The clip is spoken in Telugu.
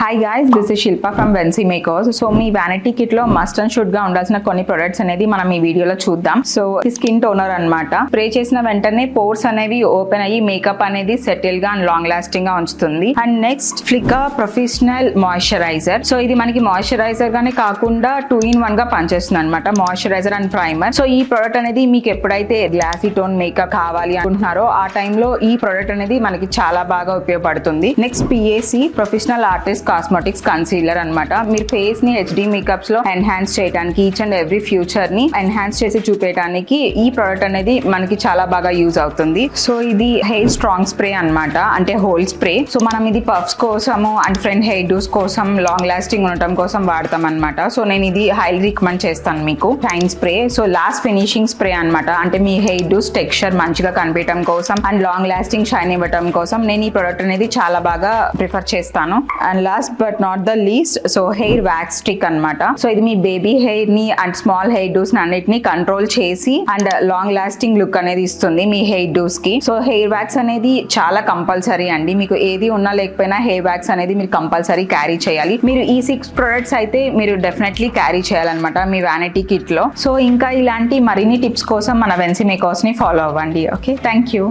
Hi guys, this is Shilpa from వెన్సీ makers. So me vanity kit లో మస్ట్ అండ్ షుడ్ గా ఉండాల్సిన కొన్ని ప్రొడక్ట్స్ అనేది మనం ఈ వీడియోలో చూద్దాం. సో స్కిన్ టోనర్ అన్నమాట. స్ప్రే చేసిన వెంటనే పోర్స్ అనేవి ఓపెన్ అయ్యి మేకప్ అనేది సెటిల్ గా అండ్ లాంగ్ లాస్టింగ్ గా ఉంచుతుంది. And next flicker professional moisturizer. So ఇది మనకి మాయిశ్చరైజర్ గానే కాకుండా 2-in-1 గా పనిచేస్తుంది అనమాట. Moisturizer and primer. సో ఈ ప్రొడక్ట్ అనేది మీకు ఎప్పుడైతే గ్లాసీ టోన్ మేకప్ కావాలి అనుకుంటున్నారో ఆ టైంలో ఈ ప్రొడక్ట్ అనేది మనకి చాలా బాగా ఉపయోగపడుతుంది. Next PAC professional artist cosmetics concealer అన్నమాట. మీరు ఫేస్ ని HD మేకప్స్ లో ఎన్హాన్స్ చేయడానికి, ఈచ్ అండ్ ఎవ్రీ ఫ్యూచర్ ని ఎన్హాన్స్ చేసి చూపేయడానికి ఈ ప్రొడక్ట్ అనేది మనకి చాలా బాగా యూజ్ అవుతుంది. సో ఇది హెయిర్ స్ట్రాంగ్ స్ప్రే అన్నమాట, అంటే హోల్ స్ప్రే. సో మనం ఇది పఫ్స్ కోసము అండ్ ఫ్రంట్ హెయిర్ డూస్ కోసం లాంగ్ లాస్టింగ్ ఉండటం కోసం వాడతాం అనమాట. సో నేను ఇది హైలీ రికమెండ్ చేస్తాను మీకు. Shine spray. So last finishing spray అన్నమాట, అంటే మీ హెయిర్ డూస్ టెక్స్చర్ మంచిగా కనిపించడం కోసం అండ్ లాంగ్ లాస్టింగ్ షైన్ ఇవ్వడం కోసం నేను ఈ ప్రొడక్ట్ అనేది చాలా బాగా ప్రిఫర్ చేస్తాను. And last but not the least, so hair wax stick అన్నమాట. సో ఇది మీ బేబీ హెయిర్ ని అండ్ స్మాల్ హెయిర్ డూస్ అన్నిటిని కంట్రోల్ చేసి అండ్ లాంగ్ లాస్టింగ్ లుక్ అనేది ఇస్తుంది మీ హెయిర్ డూస్ కి. సో హెయిర్ వ్యాక్స్ అనేది చాలా కంపల్సరీ అండి. మీకు ఏది ఉన్నా లేకపోయినా హెయిర్ వ్యాక్స్ అనేది మీరు కంపల్సరీ క్యారీ చేయాలి. మీరు ఈ 6 ప్రొడక్ట్స్ అయితే మీరు డెఫినెట్లీ క్యారీ చేయాలన్నమాట మీ వ్యానిటీ కిట్ లో. సో ఇంకా ఇలాంటి మరిన్ని టిప్స్ కోసం మన వెన్సీ మేకర్స్ ని ఫాలో అవ్వండి. Okay, thank you.